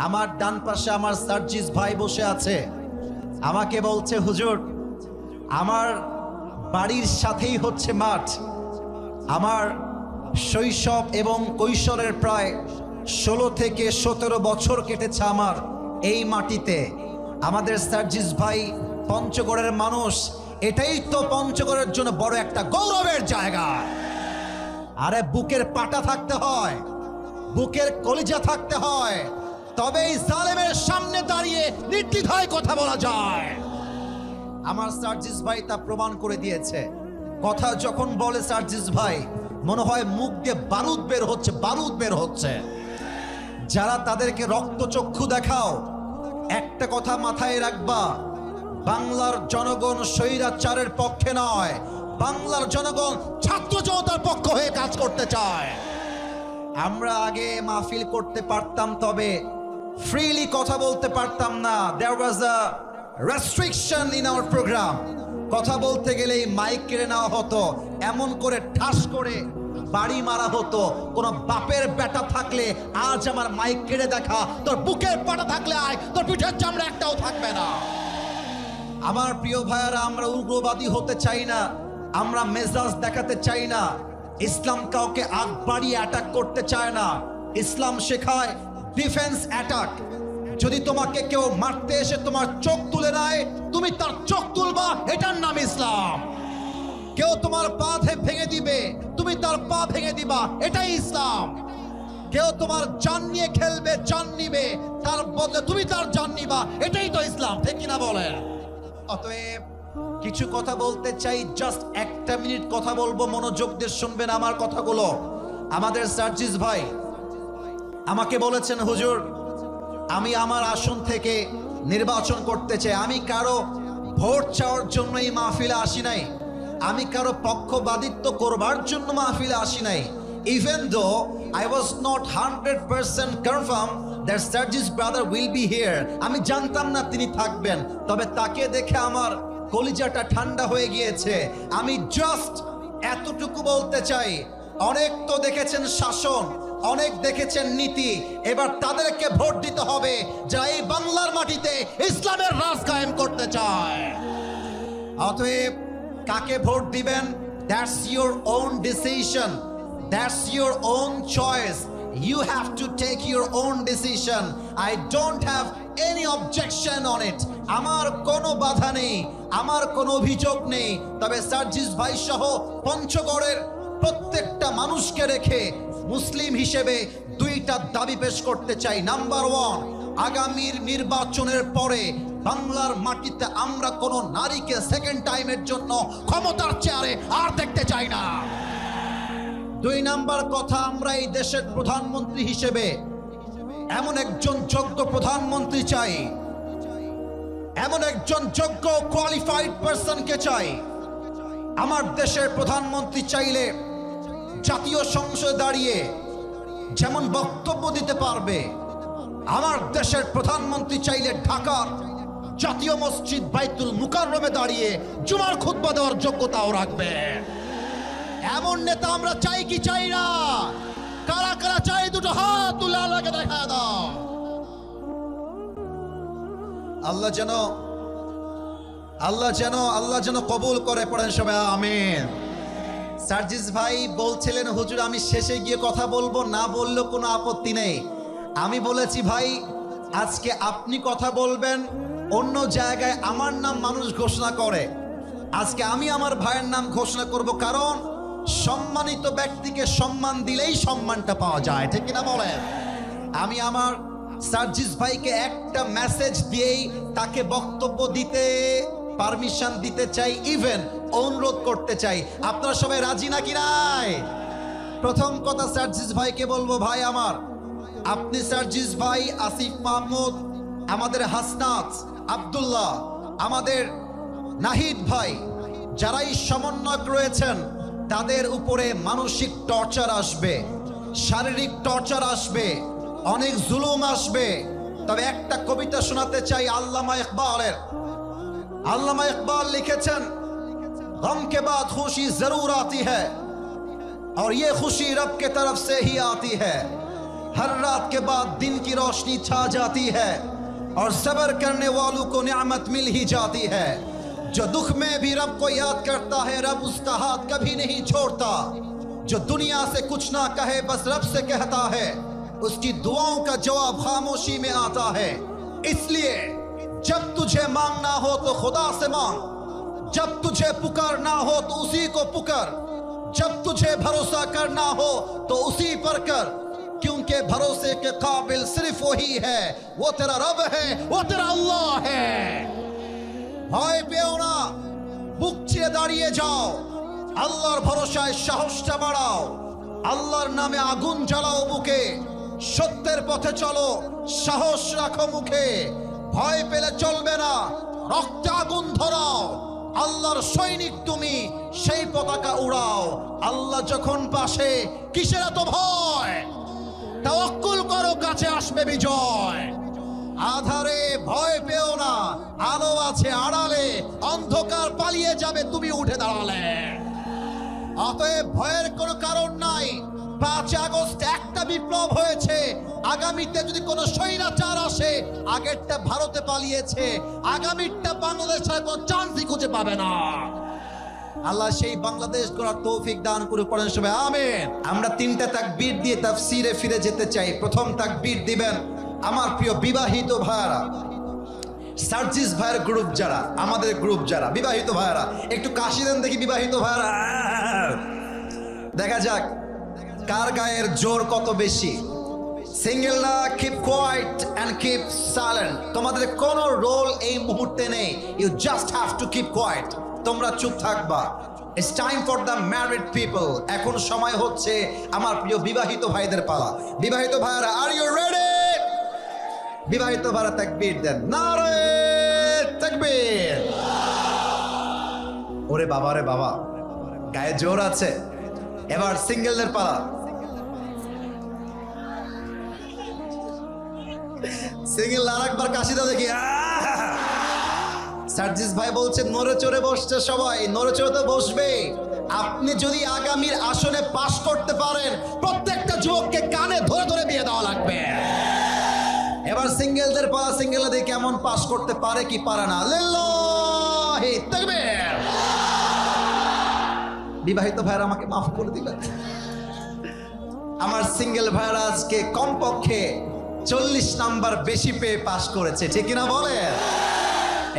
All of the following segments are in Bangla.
আমার ডান পাশে আমার সার্জিস ভাই বসে আছে। আমাকে বলছে, হুজুর আমার বাড়ির সাথেই হচ্ছে মাঠ। আমার শৈশব এবং কৈশোরের প্রায় 16 থেকে 17 বছর কেটেছে আমার এই মাটিতে। আমাদের সার্জিস ভাই পঞ্চগড়ের মানুষ, এটাই তো পঞ্চগড়ের জন্য বড় একটা গৌরবের জায়গা। আরে বুকের পাটা থাকতে হয়, বুকের কলিজা থাকতে হয়, তবেই জালেমের সামনে দাঁড়িয়ে নির্দ্বিধায় কথা বলা যায়। আমার সার্জিস ভাই তা প্রমাণ করে দিয়েছে। কথা যখন বলে সার্জিস ভাই, মনে হয় মুখ দিয়ে বারুদ বের হচ্ছে, বারুদ বের হচ্ছে। যারা তাদেরকে রক্তচক্ষু দেখাও, একটা কথা মাথায় রাখবা, বাংলার জনগণ স্বৈরাচারের পক্ষে নয়, বাংলার জনগণ ছাত্র জনতার পক্ষ হয়ে কাজ করতে চায়। আমরা আগে মাহফিল করতে পারতাম, তবে ফ্রিলি কথা বলতে পারতাম না। দেয়ার ওয়াজ আ রেস্ট্রিকশন ইন আওয়ার প্রোগ্রাম। কথা বলতে গেলেই মাইক কেড়ে নেওয়া হতো, এমন করে ঠাস করে বাড়ি মারা হতো। কোন বাপের বেটা থাকলে আজ আমার মাইক কেড়ে দেখা, তোর বুকের পাটা থাকলে আয়, তোর পিঠের চামড়া একটাও থাকবে না। আমার প্রিয় ভাইয়ারা, আমরা উগ্রবাদী হতে চাই না, আমরা মেজাজ দেখাতে চাই না। ইসলাম কাউকে আগ বাড়িয়ে অ্যাটাক করতে চায় না। ইসলাম শেখায় ডিফেন্স অ্যাটাক। যদি তোমাকে কেউ মারতে এসে তোমার চোখ তুলে নেয়, তুমি তার চোখ তুলবা, এটার নাম ইসলাম। কেউ তোমার পা ভেঙে দিবে, তুমি তার পা ভেঙে দিবা, এটাই ইসলাম। কেউ তোমার জান নিয়ে খেলবে, জান নিবে, তার বদলে তুমি তার জান নিবা, এটাই তো ইসলাম। ঠিক কিনা বলেন? অতএব কিছু কথা বলতে চাই, জাস্ট একটা মিনিট কথা বলবো, মনোযোগ দিয়ে শুনবেন আমার কথাগুলো। আমাদের সার্জিস ভাই আমাকে বলেছেন, হুজুর আমি আমার আসন থেকে নির্বাচন করতে চাই। আমি কারো ভোট চাওয়ার জন্য এই মাহফিলে আসি নাই, আমি কারো পক্ষপাতিত্ব করবার জন্য মাহফিলে আসি নাই। Even though I was not 100% confirmed that Sarjis brother will be here, আমি জানতাম না তিনি থাকবেন, তবে তাকে দেখে আমার কলিজাটা ঠান্ডা হয়ে গিয়েছে। আমি জাস্ট এতটুকু বলতে চাই, অনেক তো দেখেছেন শাসন, অনেক দেখেছেন নীতি, এবার তাদেরকে ভোট দিতে হবে যারা এই বাংলার মাটিতে ইসলামের রাজ কায়েম করতে চায়। অতএব কাকে ভোট দিবেন, that's your own decision, that's your own choice. You have to take your own decision. I don't have any objection on it. আমার কোনো বাধা নেই, আমার কোনো অভিযোগ নেই। তবে সার্জিস ভাই সহ পঞ্চগড়ের প্রত্যেকটা মানুষকে রেখে মুসলিম হিসেবে দুইটা দাবি পেশ করতে চাই। নাম্বার 1, আগামীর নির্বাচনের পরে বাংলার মাটিতে আমরা কোনো নারীকে সেকেন্ড টাইমের জন্য ক্ষমতার চেয়ারে আর দেখতে চাই না। 2 নাম্বার কথা, আমরা এই দেশের প্রধানমন্ত্রী হিসেবে এমন একজন যোগ্য প্রধানমন্ত্রী চাই, এমন একজন যোগ্য কোয়ালিফাইড পারসনকে চাই। আমার দেশের প্রধানমন্ত্রী চাইলে জাতীয় সংসদে দাঁড়িয়ে যেমন বক্তব্য দিতে পারবে, আমার দেশের প্রধানমন্ত্রী চাইলে ঢাকার জাতীয় মসজিদ বাইতুল মুকাররমে দাঁড়িয়ে জুমার খুতবা দেওয়ার যোগ্যতাও রাখবে। এমন নেতা আমরা চাই কি চাই না? কারা কারা চাই, দুটো হাত তুলে আল্লাহকে দেখা দাও। আল্লাহ যেন কবুল করে, পড়েন সবাই আমিন। সার্জিস ভাই বলছিলেন, হুজুর আমি শেষে গিয়ে কথা বলবো, না বললেও কোনো আপত্তি নেই। আমি বলেছি, ভাই আজকে আপনি কথা বলবেন, অন্য জায়গায় আমার নাম মানুষ ঘোষণা করে, আজকে আমি আমার ভাইয়ের নাম ঘোষণা করব, কারণ সম্মানিত ব্যক্তিকে সম্মান দিলেই সম্মানটা পাওয়া যায়। ঠিক কিনা বলেন? আমি আমার সার্জিস ভাইকে একটা মেসেজ দিয়েই তাকে বক্তব্য দিতে পারমিশন দিতে চাই, ইভেন অনুরোধ করতে চাই। আপনারা সবাই রাজি নাকি নাই? প্রথম কথা সার্জিস ভাইকে বলবো, ভাই আমার, আপনি সার্জিস ভাই, আসিফ মাহমুদ, আমাদের হাসনাত, আব্দুল্লাহ, আমাদের নাহিদ ভাই, যারাই সমন্বয়ক রয়েছেন, তাদের উপরে মানসিক টর্চার আসবে, শারীরিক টর্চার আসবে, অনেক জুলুম আসবে। তবে একটা কবিতা শোনাতে চাই আল্লামা ইকবালের। আল্লামা ইকবাল লিখেছেন, গম কে বাদ খুশি জরুর আতি হ্যায় और ये खुशी रब के तरफ से ही आती है। हर रात के बाद दिन की रोशनी छा जाती है और सब्र करने वालों को नियामत मिल ही जाती है। जो दुख में भी रब को याद करता है, रब उसका हाथ कभी नहीं छोड़ता। जो दुनिया से कुछ ना कहे, बस रब से कहता है, उसकी दुआओं का जवाब खामोशी में आता है। इसलिए जब तुझे मांगना हो तो खुदा से मांग, जब तुझे पुकारना हो तो उसी को पुकार, जब तुझे भरोसा करना हो तो उसी पर कर, क्योंकि भरोसे के काबिल सिर्फ वही है। वो तेरा रब है, वो तेरा अल्लाह है। ভয় পেও না, বুক চিরে দাঁড়িয়ে যাও, আল্লাহর ভরসায় সাহসটা বাড়াও, আল্লাহর নামে আগুন জ্বালাও বুকে, সত্যের পথে চলো, সাহস রাখো মুখে। ভয় পেলে চলবে না, রক্তে আগুন ধরাও, আল্লাহর সৈনিক তুমি, সেই পতাকা উড়াও। আল্লাহ যখন পাশে, কিসের এত ভয়? তাওয়াক্কুল করো, কাছে আসবে বিজয়। আধারে ভয় পেও না, আলো আছে আড়ালে, অন্ধকার পালিয়ে যাবে তুমি উঠে দাঁড়ালে। অতএব ভয়ের কোনো কারণ নাই। 5 আগস্ট একটা বিপ্লব হয়েছে, আগামীতে যদি কোনো স্বৈরাচার আসে, আগেরটা ভারতে পালিয়েছে, আগামীটা বাংলাদেশের কোনো চান্সই খুঁজে পাবে না। আল্লাহ সেই বাংলাদেশ গড়ার তৌফিক দান করে, পড়েন সবাই আমিন। আমরা 3টা তাকবীর দিয়ে তাফসীরে ফিরে যেতে চাই। প্রথম তাকবীর দিবেন আমার প্রিয় বিবাহিত ভাইরা, সার্জিস ভাইয়ের গ্রুপ যারা, আমাদের গ্রুপ যারা বিবাহিত ভাইরা, একটু কাশি দেন দেখি বিবাহিত ভাইরা। দেখা যাক কার গায়ের জোর কত বেশি। সিঙ্গেলরা keep quiet and keep silent. তোমাদের কোনো রোল এই মুহূর্তে নেই, you just have to keep quiet. তোমরা চুপ থাকবা। It's time for the married people. এখন সময় হচ্ছে আমার প্রিয় বিবাহিত ভাইদের পালা। বিবাহিত ভাইরা, আর ইউ রেডি? বিবাহিত ভাইরা তাকবীর দেন, নারে তাকবীর। ওরে বাবা রে বাবা, গায়ে জোর আছে। এবার সিঙ্গেলদের পালা। সিঙ্গেল আরেকবার কাশি দাও দেখি। সার্জিস ভাই বলছে নড়ে চড়ে বসছে সবাই, নড়ে চড়ে তো বসবে। আপনি যদি আগামীর আসনে পাশ করতে পারেন, প্রত্যেকটা যুবককে কানে ধরে ধরে বিয়ে দেওয়া লাগবে। এবার সিঙ্গেলদের পালা। সিঙ্গেলরা দেখে কেমন পাশ করতে পারে কি পারে না। লিল্লাহি তাকবীর। বিবাহিত ভাইরা আমাকে মাফ করে দিবেন। আমার সিঙ্গেল ভাইরা আজকে কমপক্ষে 40 নাম্বার বেশি পেয়ে পাশ করেছে, ঠিক কিনা বলে?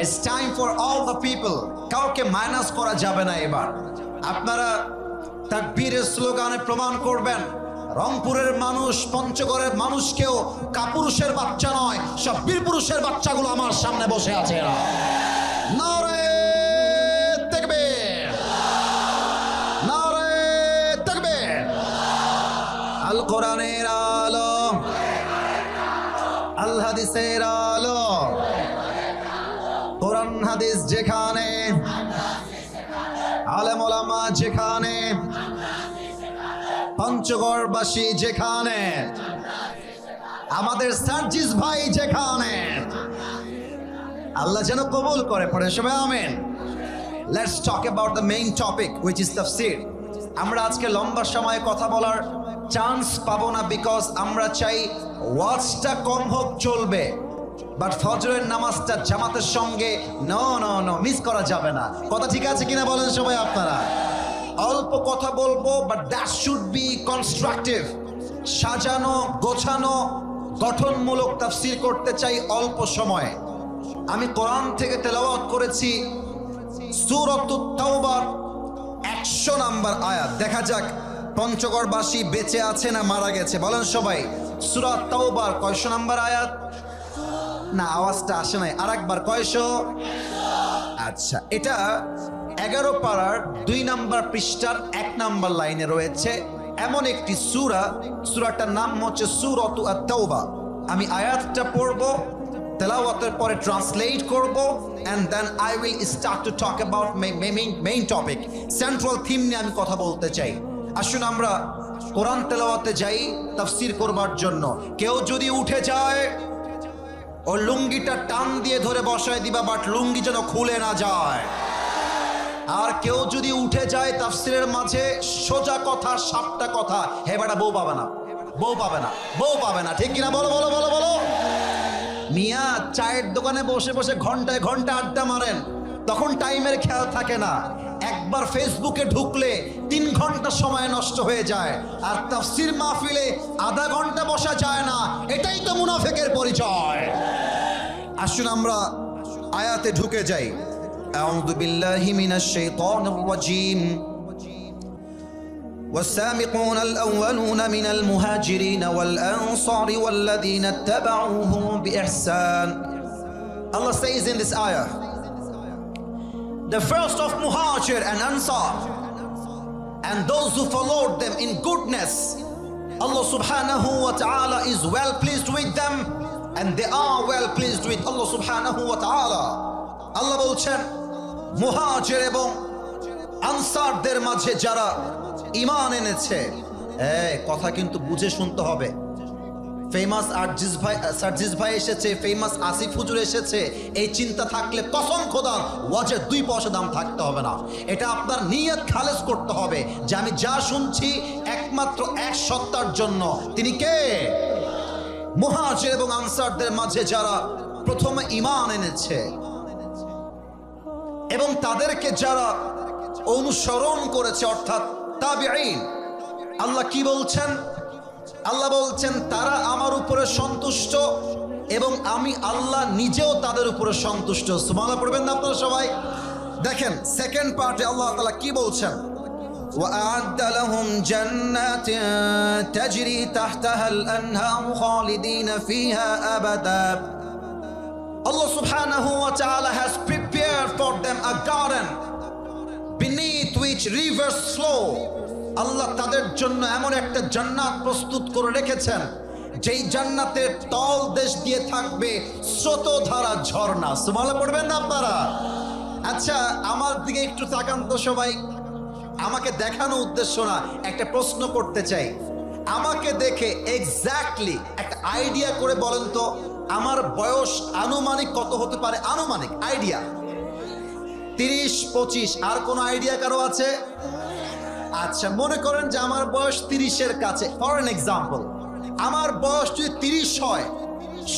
It's time for all the people. কাউকে মাইনাস করা যাবে না। এবার আপনারা তাকবীরের স্লোগানে প্রমাণ করবেন, রংপুরের মানুষ, পঞ্চগড়ের মানুষকেও কাপুরুষের বাচ্চা নয়, সব বীর পুরুষের বাচ্চাগুলো আমার সামনে বসে আছে। এরা নারে তাকবীর, নারে তাকবীর। আল কোরআনের আলো, আল হাদিসের আলো, কোরআন হাদিস যেখানে, আলেম ওলামা যেখানে, পঞ্চগড়বাসী যেখানে, আমাদের সার্জিস ভাই যেখানে, আল্লাহ যেন কবুল করে। পড়ে সবাই আমিন। Let's talk about the main topic which is তাফসীর। আমরা আজকে লম্বা সময় কথা বলার চান্স পাবো না, বিকজ আমরা চাই ওয়াজটা কম হোক চলবে, বাট ফজরের নামাজটা জামাতের সঙ্গে নো নো নো মিস করা যাবে না। কথা ঠিক আছে কিনা বলেন সবাই আপনারা? অল্প কথা বলবো, but that should be constructive. সাজানো গোছানো গঠনমূলক তাফসীর করতে চাই অল্প সময়ে। আমি কোরআন থেকে তেলাওয়াত করেছি সূরাতুত তাওবার 100 নাম্বার আয়াত। দেখা যাক পঞ্চগড়বাসী বেঁচে আছে না মারা গেছে, বলেন সবাই। সূরা তাওবার কয়শো নাম্বার আয়াত? না, আওয়াজটা আসে নাই, আরেকবার। কয়শো? আচ্ছা, এটা 11 পারার 2 নাম্বার পৃষ্ঠার 1 নাম্বার লাইনে রয়েছে এমন একটি সূরা। সূরাটার নাম হচ্ছে সূরাতুত তাওবা। আমি আয়াতটা পড়বো, তেলাওয়াতের পরে ট্রান্সলেট করব, and then I will start to talk about main topic, central theme নিয়ে আমি কথা বলতে চাই। আসুন আমরা কোরআন তেলাওয়াতে যাই তাফসীর করবার জন্য। কেউ যদি উঠে যায়, ও লুঙ্গিটা টান দিয়ে ধরে বসায় দিবা, বাট লুঙ্গি যেন খুলে না যায়। আর কেউ যদি উঠে যায় তাফসীরের মাঝে, সোজা কথা সাপটা কথা, হে বেটা বউ পাবে না। বউ পাবে না, বউ পাবে না, ঠিক কিনা বলো বলো বলো বলো। মিয়া চায়ের দোকানে বসে বসে ঘন্টায় ঘন্টা আড্ডা মারেন, তখন টাইমের খেয়াল থাকে না। একবার ফেসবুকে ঢুকলে 3 ঘন্টা সময় নষ্ট হয়ে যায়, আর তাফসীর মাহফিলে আধা ঘন্টা বসা যায় না। এটাই তো মুনাফিকের পরিচয়। আসুন আমরা আয়াতে ঢুকে যাই। আউযু বিল্লাহি মিনাশ শাইতানির রাজীম। والسابقون الأولون من المهاجرين والأنصار والذين اتبعوهم بإحسان. Allah says in this ayah, the first of Muhajir and Ansar, and those who followed them in goodness, Allah subhanahu wa ta'ala is well pleased with them, and they are well pleased with Allah subhanahu wa ta'ala. Allah বলছেন মুহাজির এবং আনসারদের মাঝে যারা ঈমান এনেছে, কথা কিন্তু বুঝে শুনতে হবে। ফেমাস সার্জিস ভাই এসেছে, ফেমাস আসিফ হুজুর এসেছে, এই চিন্তা থাকলে কসম খোদার ওয়াজের 2 পয়সা দাম থাকতে হবে না। এটা আপনার নিয়ত খালেস করতে হবে যে আমি যা শুনছি একমাত্র এক সত্তার জন্য। তিনি কে? মুহাজির এবং আনসারদের মাঝে যারা প্রথমে ঈমান এনেছে এবং তাদেরকে যারা অনুসরণ করেছে, অর্থাৎ তাবিঈন। আল্লাহ কি বলছেন? আল্লাহ বলছেন তারা আমার উপরে সন্তুষ্ট এবং আমি আল্লাহ নিজেও তাদের উপরে সন্তুষ্ট। সুবহানাল্লাহ পড়বেন না আপনারা সবাই? দেখেন সেকেন্ড পার্টে আল্লাহ তাআলা কি বলছেন, وَأَعَدَّ لَهُمْ جَنَّاتٍ تَجْرِي تَحْتَهَا الْأَنْهَارُ خَالِدِينَ فِيهَا أَبَدًا. Allah subhanahu wa ta'ala has prepared for them a garden beneath which rivers flow. আল্লাহ তাদের জন্য এমন একটা জান্নাত প্রস্তুত করে রেখেছেন যেই জান্নাতের তল দেশ দিয়ে থাকবে স্রোতধারা ঝর্ণা। সুবহানাল্লাহ পড়বেন না আপনারা? আচ্ছা আমার দিকে একটু তাকান তো সবাই। আমাকে দেখানো উদ্দেশ্য না, একটা প্রশ্ন করতে চাই। আমাকে দেখে এক্স্যাক্টলি একটা আইডিয়া করে বলেন তো আমার বয়স আনুমানিক কত হতে পারে? আনুমানিক আইডিয়া 30-25। আর কোনো আইডিয়া কারো আছে? আচ্ছা মনে করেন যে আমার বয়স 30-এর কাছে। ফর এন এক্সাম্পল, আমার বয়স যদি 30 হয়,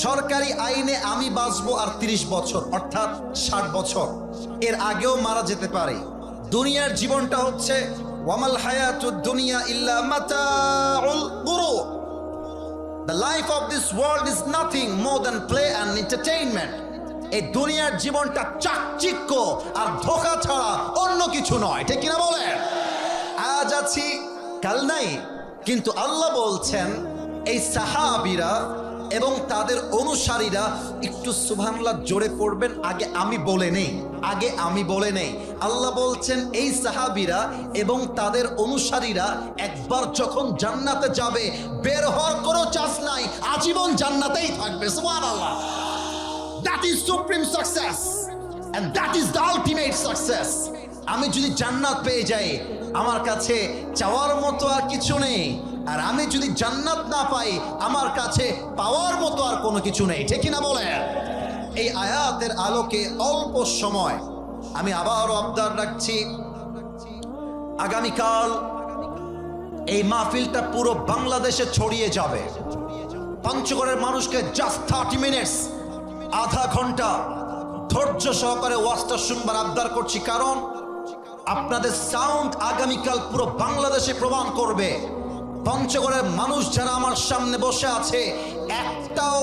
সরকারি আইনে আমি বাঁচবো আর 30 বছর, অর্থাৎ 60 বছর। এর আগেও মারা যেতে পারি। দুনিয়ার জীবনটা হচ্ছে ওয়ামাল হায়াতুদ দুনিয়া ইল্লা মাতাউল গুরুর। The life of this world is nothing more than play and entertainment. এই দুনিয়ার জীবনটা চাকচিক্য আর ধোঁকা ছাড়া অন্য কিছু নয়, ঠিক কিনা বলেন? আজ আছি কাল নাই। কিন্তু আল্লাহ বলছেন এই সাহাবীরা এবং তাদের অনুসারীরা, একটু সুবহানাল্লাহ জোরে পড়বেন, আগে আমি বলে নেই, আগে আমি বলে নেই। আল্লাহ বলছেন এই সাহাবীরা এবং তাদের অনুসারীরা একবার যখন জান্নাতে যাবে, বের হওয়ার কোনো চান্স নাই, আজীবন জান্নাতেই থাকবে। সুবহানাল্লাহ। That is supreme success and that is the ultimate success. আমি যদি জান্নাত পেয়ে যাই, আমার কাছে চাওয়ার মতো আর কিছু নেই। আর আমি যদি জান্নাত না পাই, আমার কাছে পাওয়ার মতো আর কোনো কিছু নেই, ঠিক কিনা বলেন? এই আয়াতের আলোকে অল্প সময় আমি আবারও আবদার রাখছি, আগামীকাল এই মাহফিলটা পুরো বাংলাদেশে ছড়িয়ে যাবে। পঞ্চগড়ের মানুষকে জাস্ট 30 মিনিটস, আধা ঘন্টা ধৈর্য সহকারে ওয়াজটা শুনবার আবদার করছি, কারণ আপনাদের সাউন্ড আগামীকাল পুরো বাংলাদেশে প্রমাণ করবে পঞ্চগড়ের মানুষ যারা আমার সামনে বসে আছে একটাও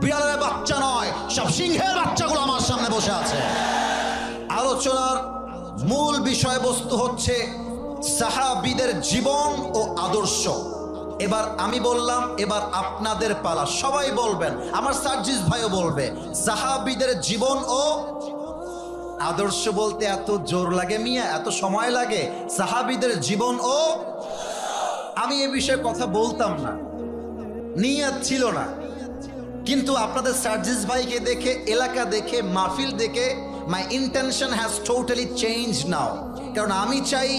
বিড়ালের বাচ্চা নয়, সব সিংহের বাচ্চাগুলো আমার সামনে বসে আছে। আলোচনার মূল বিষয়বস্তু হচ্ছে সাহাবীদের জীবন ও আদর্শ। এবার আমি বললাম, এবার আপনাদের পালা, সবাই বলবেন, আমার সার্জিস ভাইও বলবে। সাহাবীদের জীবন ও আদর্শ বলতে এত জোর লাগে মিয়া, এত সময় লাগে? সাহাবীদের জীবন ও, আমি এ বিষয়ে কথা বলতাম না, নিয়ত ছিল না, কিন্তু আপনাদের সার্জিস ভাইকে দেখে, এলাকা দেখে, মাহফিল দেখে my intention has totally change now. কারণ আমি চাই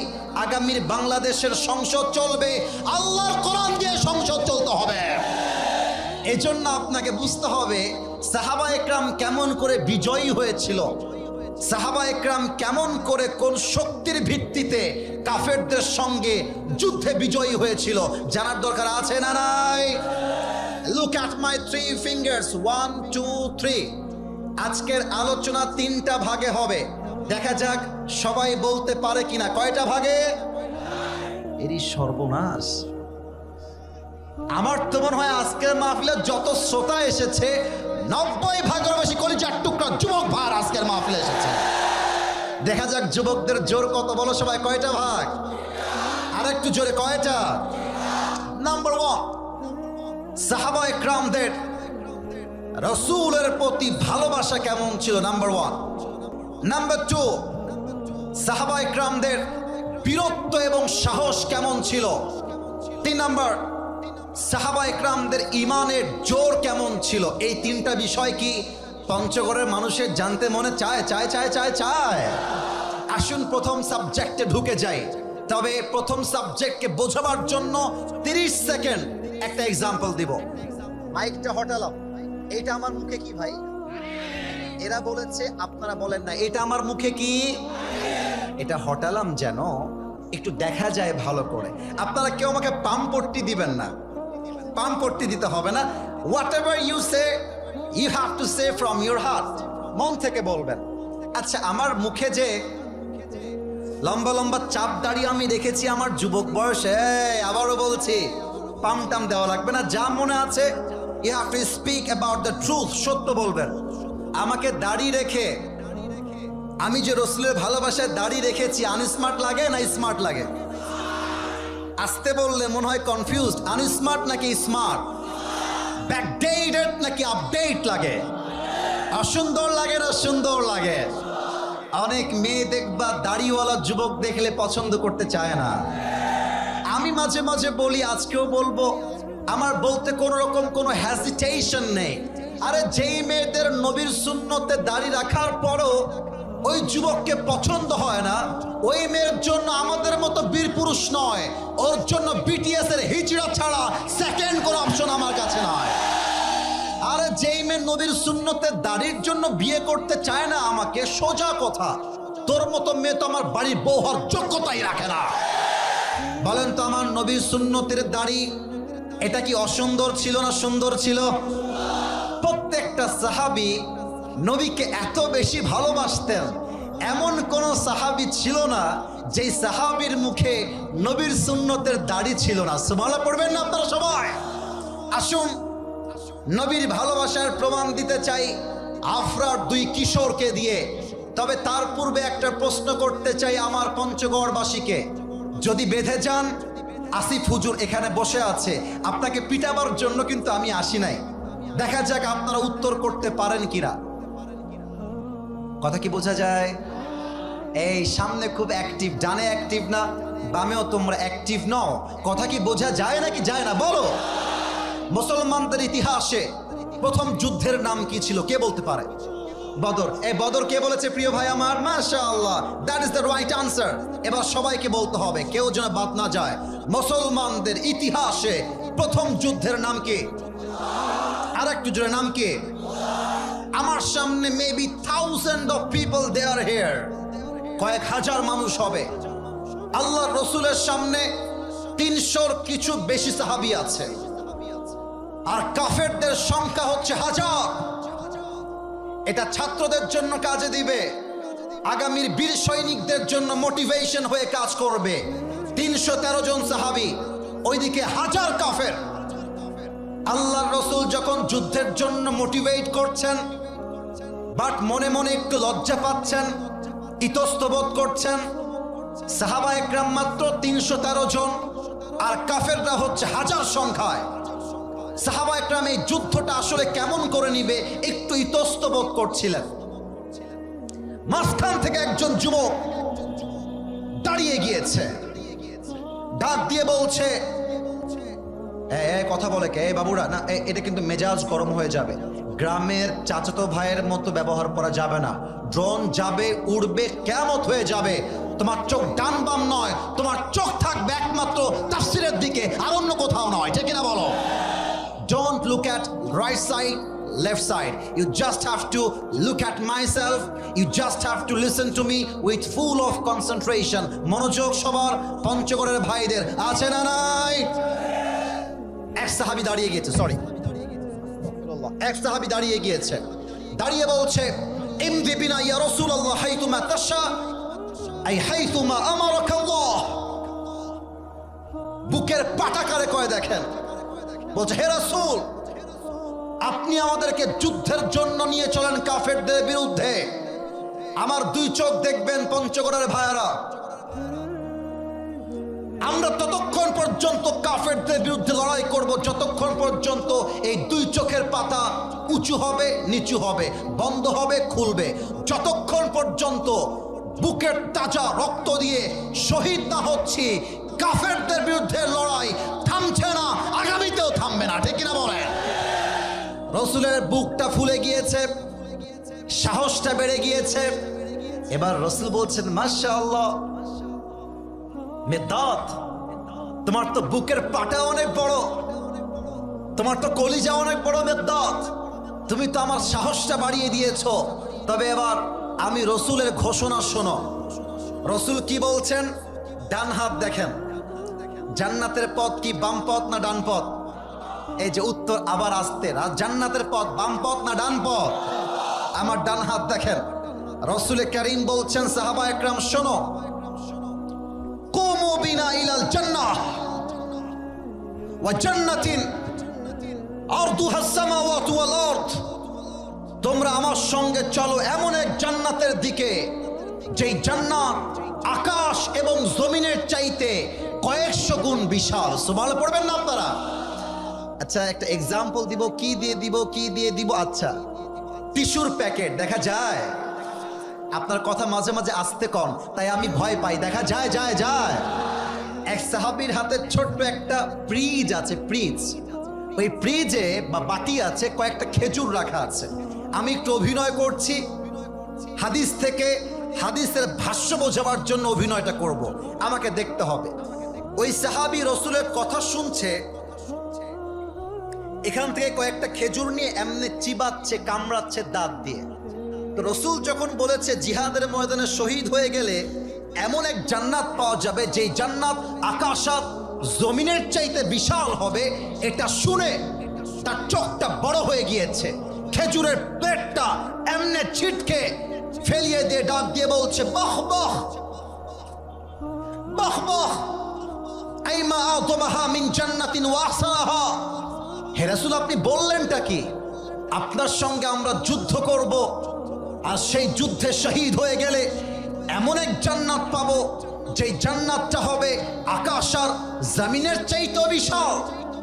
আগামীর বাংলাদেশের সংসদ চলবে আল্লাহর কোরআন দিয়ে, সংসদ চলতে হবে। এজন্য আপনাকে বুঝতে হবে সাহাবা একরাম কেমন করে বিজয়ী হয়েছিল, সাহাবা একরাম কেমন করে কোন শক্তির ভিত্তিতে কাফেরদের সঙ্গে যুদ্ধে বিজয়ী হয়েছিল জানার দরকার আছে না নাই? Look at my 3 fingers 1 2 3। আজকের আলোচনা 3টা ভাগে হবে, দেখা যাক সবাই বলতে পারে কিনা। কয়টা ভাগে? এরই সর্বনাশ। আমার তো মনে হয় আজকের মাহফিলে যত শ্রোতা এসেছে 90 ভাগের বেশি কলিজার টুকরা যুবক ভাই আজকের মাহফিলে এসেছে। দেখা যাক যুবকদের জোর কত, বলো সবাই কয়টা ভাগ? আরেকটু জোরে কয়টা? নাম্বার 1, সাহাবা একরামদের রাসূলের প্রতি ভালোবাসা কেমন ছিল? নাম্বার 1। নাম্বার 2, সাহাবা একরামদের বীরত্ব এবং সাহস কেমন ছিল? 3 নাম্বার, সাহাবা একরামদের ইমানের জোর কেমন ছিল? এই 3টা বিষয় কি পঞ্চগড়ের মানুষের জানতে মনে চায়? চায় চায় চায় চায়। আসুন প্রথম সাবজেক্টে ঢুকে যাই। তবে প্রথম সাবজেক্টকে বোঝাবার জন্য 30 সেকেন্ড একটা এক্সাম্পল দিব। মাইকটা হটালাম। এটা আমার মুখে কি ভাই? এরা বলেছে, আপনারা বলেন না। এটা আমার মুখে কি? এটা হটালাম যেন একটু দেখা যায় ভালো করে। আপনারা কেউ আমাকে পামপট্টি দিবেন না, পামপট্টি দিতে হবে না। Whatever you say, you have to say from your heart, মন থেকে বলবেন। আচ্ছা, আমার মুখে যে লম্বা লম্বা চাপ দাঁড়িয়ে আমি রেখেছি আমার যুবক বয়সে, আবারও বলছি, পামটাম দেওয়া লাগবে না, যা মনে আছে you have to speak about the truth, সত্য বলবেন। আমাকে দাড়ি রেখে, আমি যে রসুলের ভালোবাসায় দাড়ি রেখেছি, আনস্মার্ট লাগে না স্মার্ট লাগে? আসতে বললে মনে হয় কনফিউজড। আনস্মার্ট নাকি স্মার্ট? ব্যাকডেটেড নাকি আপডেট লাগে? অসুন্দর লাগে না সুন্দর লাগে? অনেক মেয়ে দেখবা দাড়িওয়ালা যুবক দেখলে পছন্দ করতে চায় না। আমি মাঝে মাঝে বলি, আজকেও বলবো, আমার বলতে কোনো রকম কোনো হ্যাজিটেশন নেই। আরে যেই মেয়েদের নবীর সুন্নতে দাড়ি রাখার পরও ওই যুবককে পছন্দ হয় না, ওই মেয়ের জন্য আমাদের মতো বীর পুরুষ নয়, ওর জন্য বিটিএস এর হিজড়া ছাড়া সেকেন্ড কোনো অপশন আমার কাছে নয়। আরে যেই মেয়ে নবীর সুন্নতে দাড়ির জন্য বিয়ে করতে চায় না আমাকে, সোজা কথা, তোর মতো মেয়ে তো আমার বাড়ির বউ হওয়ার যোগ্যতাই রাখে না। বলেন তো, আমার নবীর সুন্নতের দাড়ি এটা কি অসুন্দর ছিল না সুন্দর ছিল? প্রত্যেকটা সাহাবী নবীকে এত বেশি ভালোবাসতেন, এমন কোন সাহাবী ছিল না যেই সাহাবীর মুখে নবীর সুন্নতের দাড়ি ছিল না। সুবহানাল্লাহ পড়বেন না আপনারা সবাই? আসুন নবীর ভালোবাসার প্রমাণ দিতে চাই আফরার 2 কিশোরকে দিয়ে। তবে তার পূর্বে একটা প্রশ্ন করতে চাই আমার পঞ্চগড়বাসীকে। যদি বেঁধে যান, আসিফ হুজুর এখানে বসে আছে, আপনাকে পিটাবার জন্য কিন্তু আমি আসি নাই। দেখা যাক আপনারা উত্তর করতে পারেন কিনা। কথা কি বোঝা যায়? এই সামনে খুব অ্যাক্টিভ, ডানে অ্যাক্টিভ না, বামেও তোমরা অ্যাক্টিভ নও। কথা কি বোঝা যায় নাকি যায় না? বলো। মুসলমানদের ইতিহাসে প্রথম যুদ্ধের নাম কি ছিল? কে বলতে পারে? বদর। এই বদর কে বলেছে প্রিয় ভাই আমার? মাশাআল্লাহ, that is the right answer. এবার সবাইকে বলতে হবে, কেউ যেন বাদ না যায়। মুসলমানদের ইতিহাসে প্রথম যুদ্ধের নাম কি? আর একটু জোরে, নাম কি? আমার সামনে maybe thousand of people they are here, কয়েক হাজার মানুষ হবে। আল্লাহর রসুলের সামনে 300-র কিছু বেশি সাহাবী আছে, আর কাফেরদের সংখ্যা হচ্ছে হাজার। এটা ছাত্রদের জন্য কাজে দিবে, আগামীর বীর সৈনিকদের জন্য মোটিভেশন হয়ে কাজ করবে। 313 জন সাহাবী, ওইদিকে হাজার কাফের। আল্লাহর রসুল যখন যুদ্ধের জন্য মোটিভেট করছেন, বাট মনে মনে একটু লজ্জা পাচ্ছেন, ইতস্তবোধ করছেন। সাহাবা একরাম মাত্র 313 জন, আর কাফেররা হচ্ছে হাজার সংখ্যায়। সাহাবা একরাম এই যুদ্ধটা আসলে কেমন করে নিবে একটু ইতস্তবোধ করছিলেন। মাঝখান থেকে একজন যুবক দাঁড়িয়ে গিয়েছে, ডাক দিয়ে বলছে, কথা বলে কে? বাবুরা না, এটা কিন্তু মেজাজ গরম হয়ে যাবে। গ্রামের চাচাতো ভাইয়ের মতো ব্যবহার করা যাবে না। ড্রোন যাবে, উড়বে, কিয়ামত হয়ে যাবে। তোমার চোখ ডান বাম নয়, তোমার চোখ থাকবে একমাত্র তাফসীরের দিকে, আর অন্য কোথাও নয়। ঠিক কিনা বলো? Don't look at right side, left side. You just have to look at myself. You just have to listen to me with full of concentration. মনোযোগ সবার পঞ্চগড়ের ভাইদের আছে না নাই? এক সাহাবী দাঁড়িয়ে গিয়েছে, সরি, এক সাহাবী দাঁড়িয়ে গিয়েছে, দাঁড়িয়ে বলছে ইমদি বিনা ইয়া রাসূলুল্লাহ হাইতুমা তাশা আই হাইতুমা আমারাকাল্লাহ। বুকের পাটাকারে কয় দেখেন, বলছে হে রাসূল, আপনি আমাদেরকে যুদ্ধের জন্য নিয়ে চলেন কাফেরদের বিরুদ্ধে। আমার দুই চোখ দেখবেন পঞ্চগড়ের ভাইয়ারা, আমরা ততক্ষণ পর্যন্ত কাফেরদের বিরুদ্ধে লড়াই করব যতক্ষণ পর্যন্ত এই দুই চোখের পাতা উঁচু হবে, নিচু হবে, বন্ধ হবে, খুলবে, যতক্ষণ পর্যন্ত বুকের তাজা রক্ত দিয়ে শহীদ না হচ্ছি কাফেরদের বিরুদ্ধে লড়াই থামছে না, আগামীতেও থামবে না। ঠিক কিনা বলেন? রসুলের বুকটা ফুলে গিয়েছে, সাহসটা বেড়ে গিয়েছে। এবার রসুল বলছেন মাশাআল্লাহ, মেদাত, তোমার তো বুকের পাটা অনেক বড়, তোমার তো কলিজা অনেক বড় মেদাত, তুমি তো আমার সাহসটা বাড়িয়ে দিয়েছো। তবে এবার আমি রসুলের ঘোষণা শোনো। রসুল কি বলছেন? ডান হাত দেখেন, জান্নাতের পথ কি বাম পথ না ডান পথ? এই যে উত্তর আবার আসতে, জান্নাতের পথ বাম পথ না ডান পথ? আমার ডান হাত দেখেন। রসুল করিম বলছেন সাহাবা একরাম শোনো, কুমু বিনা ইলাল জান্নাহ ওয়া জান্নাতিন আরদুহাস সামাওয়াতু ওয়াল আরদ। তোমরা আমার সঙ্গে চলো এমন এক জান্নাতের দিকে যেই জান্নাত আকাশ এবং জমিনের চাইতে কয়েকশো গুণ বিশাল। সুবহানাল্লাহ পড়বেন না আপনারা? আচ্ছা একটা এক্সাম্পল দিব, কি দিয়ে দিব, কি দিয়ে দিব? আচ্ছা, টিস্যুর প্যাকেট দেখা যায়? আপনার কথা মাঝে মাঝে আসতে কম, তাই আমি ভয় পাই। দেখা যায় যায় যায় এক সাহাবীর হাতে ছোট্ট একটা ফ্রিজ আছে, ফ্রিজ, ওই ফ্রিজে বা বাটি আছে কয়েকটা খেজুর রাখা আছে। আমি একটু অভিনয় করছি, হাদিস থেকে হাদিসের ভাষ্য বোঝাবার জন্য অভিনয়টা করব, আমাকে দেখতে হবে। ওই সাহাবী রসুলের কথা শুনছে, এখান থেকে কয়েকটা খেজুর নিয়ে এমনি চিবাচ্ছে, কামড়াচ্ছে দাঁত দিয়ে। তো রসুল যখন বলেছে জিহাদের ময়দানে শহীদ হয়ে গেলে এমন এক জান্নাত পাওয়া যাবে যেই জান্নাত আকাশাত জমিনের চাইতে বিশাল হবে, এটা শুনে তার চোখটা বড় হয়ে গিয়েছে, খেজুরের প্লেটটা এমনি ছিটকে ফেলিয়ে দিয়ে ডাক দিয়ে বলছে বাহ বাহ বাহ বাহ, আইমা আযমাহা মিন জান্নাতিন ওয়া আহসানাহা। হে রাসূল, আপনি বললেনটা কি? আপনার সঙ্গে আমরা যুদ্ধ করব, আর সেই যুদ্ধে শহীদ হয়ে গেলে এমন এক জান্নাত পাবো যেই জান্নাতটা হবে আকাশ আর জমিনের চাইতে বিশাল।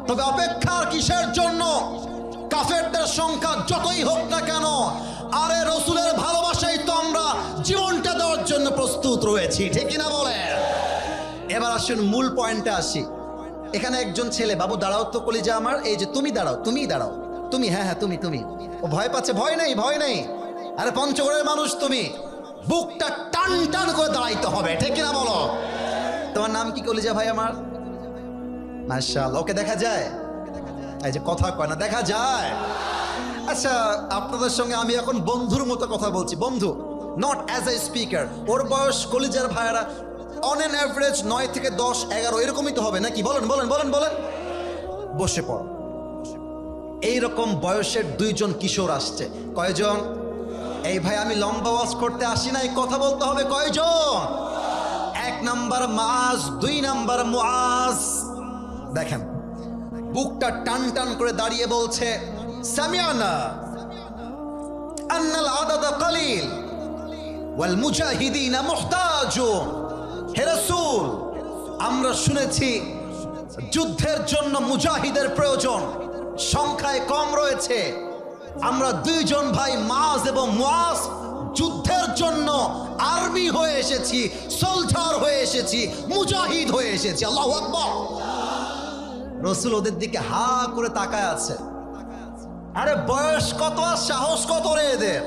তবে অপেক্ষা কিসের জন্য? কাফেরদের সংখ্যা যতই হোক না কেন, আরে রসুলের ভালোবাসায় তো আমরা জীবনটা দেওয়ার জন্য প্রস্তুত রয়েছি। ঠিক কিনা বলেন? এবার আসুন মূল পয়েন্টে আসি। এখানে একজন ছেলে, বাবু দাঁড়াও তো কলিজা আমার, এই যে তুমি দাঁড়াও, তুমি দাঁড়াও, তুমি, হ্যাঁ হ্যাঁ তুমি তুমি। ও ভয় পাচ্ছে, ভয় নেই ভয় নেই, আরে পঞ্চগড়ের মানুষ তুমি, বুকটা টান টান করে দাঁড়াইতে হবে। ঠিক কিনা বলো? তোমার নাম কি কলিজা ভাই আমার? মাশাআল্লাহ, ওকে দেখা যায়? এই যে কথা কয় না, দেখা যায়। আচ্ছা, আপনাদের সঙ্গে আমি এখন বন্ধুর মতো কথা বলছি, বন্ধু, নট অ্যাজ এ স্পিকার। ওর বয়স কলিজার ভাইয়ারা অন এন অ্যাভারেজ 9 থেকে 10, 11 এরকমই তো হবে নাকি? বলেন বলেন বলেন বলেন। বসে পড়ো। এইরকম বয়সের দুইজন কিশোর আসছে। কয়জন? এই ভাই আমি লম্বা ওয়াজ করতে আসি নাই, কথা বলতে হবে। কয়জন? 1 নাম্বার মাস, 2 নাম্বার মুআজ। দেখেন বুকটা টান টান করে দাঁড়িয়ে বলছে সামিআনা আন্নাল আদাদা কালিল ওয়াল মুজাহিদিনা মুহতাজুন। হে রাসূল, আমরা শুনেছি যুদ্ধের জন্য মুজাহিদের প্রয়োজন, সংখ্যায় কম রয়েছে। আমরা দুইজন ভাই মাজ এবং মুআজ যুদ্ধের জন্য আর্মি হয়ে এসেছি, সোলজার হয়ে এসেছি, মুজাহিদ হয়ে এসেছি। আল্লাহু আকবার। রসুল ওদের দিকে হা করে তাকায় আছে। আরে বয়স কত আর সাহস কত রে এদের?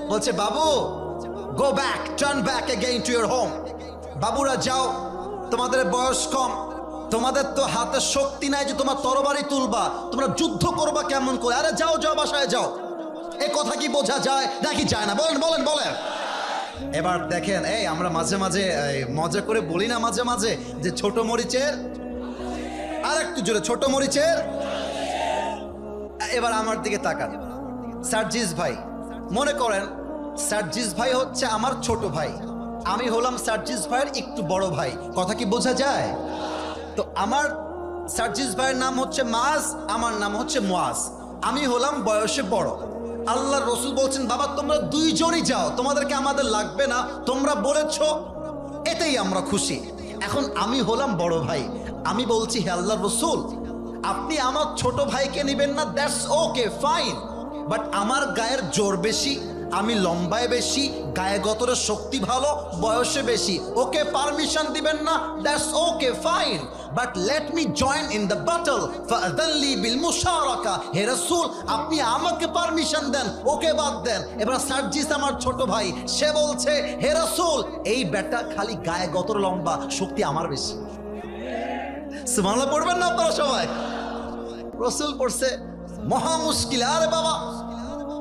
বলছে বাবু, go back, turn back again to your home. বাবুরা যাও, তোমাদের বয়স কম, তোমাদের তো হাতে শক্তি নাই যে তোমার তরবারি তুলবা, তোমরা যুদ্ধ করবা কেমন করে? আরে যাও যাও, বাসায় যাও। এ কথা কি বোঝা যায় নাকি যায় না? বলেন বলেন বলেন। এবার দেখেন, এই আমরা মাঝে মাঝে মজা করে বলি না মাঝে মাঝে যে ছোট মরিচের, আর একটু জোরে, ছোট মরিচের। এবার আমার দিকে তাকান, সার্জিস ভাই, মনে করেন সার্জিস ভাই হচ্ছে আমার ছোট ভাই, আমি হলাম সার্জিস ভাইয়ের একটু বড় ভাই, কথা কি বোঝা যায়? তো আমার সার্জিস ভাইয়ের নাম হচ্ছে মাস, আমার নাম হচ্ছে মুয়াজ, আমি হলাম বয়সে বড়। আল্লাহর রসুল বলছেন, বাবা তোমরা দুইজনই যাও, তোমাদেরকে আমাদের লাগবে না, তোমরা বলেছো এতেই আমরা খুশি। এখন আমি হলাম বড় ভাই, আমি বলছি হে আল্লাহর রসুল, আপনি আমার ছোট ভাইকে নেবেন না, দ্যাটস ওকে ফাইন, বাট আমার গায়ের জোর বেশি, আমি লম্বায় বেশি, গায়ে গতরে শক্তি ভালো, বয়সে বেশি, ওকে পারমিশন দিবেন না, that's okay fine, but let me join in the battle ফাআযানলি বিল মুশারাকা। হে রাসূল, আপনি আমাকে পারমিশন দেন, ওকে বাদ দেন। এবার সার্জিস আমার ছোট ভাই, সে বলছে হে রাসূল, এই বেটা খালি গায়ে গতরে লম্বা, শক্তি আমার বেশি। সুবহানাল্লাহ পড়বেন না আপনারা সবাই? রাসূল পড়ছে, মহা মুশকিল, আরে বাবা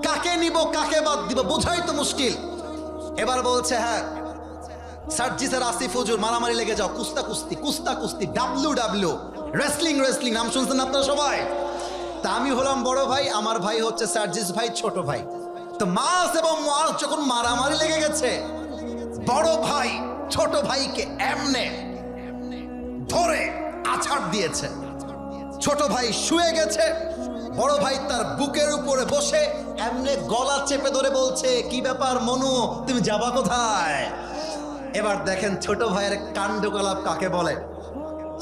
কাকে নিব কাকে বাদ দিব বোঝাই তো মুশকিল। এবার বলছে হ্যাঁ সার্জিসের আসিফ হুজুর মারামারি লেগে যাও, কুস্তা কুস্তি, কুস্তা কুস্তি, ডাব্লিউ, রেসলিং, নাম শুনছেন আপনারা সবাই? তা আমি হলাম বড় ভাই, আমার ভাই হচ্ছে সার্জিস ভাই ছোট ভাই। তো মাস এবং মুয়াজ যখন মারামারি লেগে গেছে, বড় ভাই ছোট ভাইকে এমনে ধরে আছাড় দিয়েছে, ছোট ভাই শুয়ে গেছে, বড় ভাই তার বুকের উপরে বসে এমনে গলা চেপে ধরে বলছে, কি ব্যাপার মনু, তুমি যাবা কোথায়? এবার দেখেন ছোট ভাইয়ের কাণ্ডকলাপ কাকে বলে।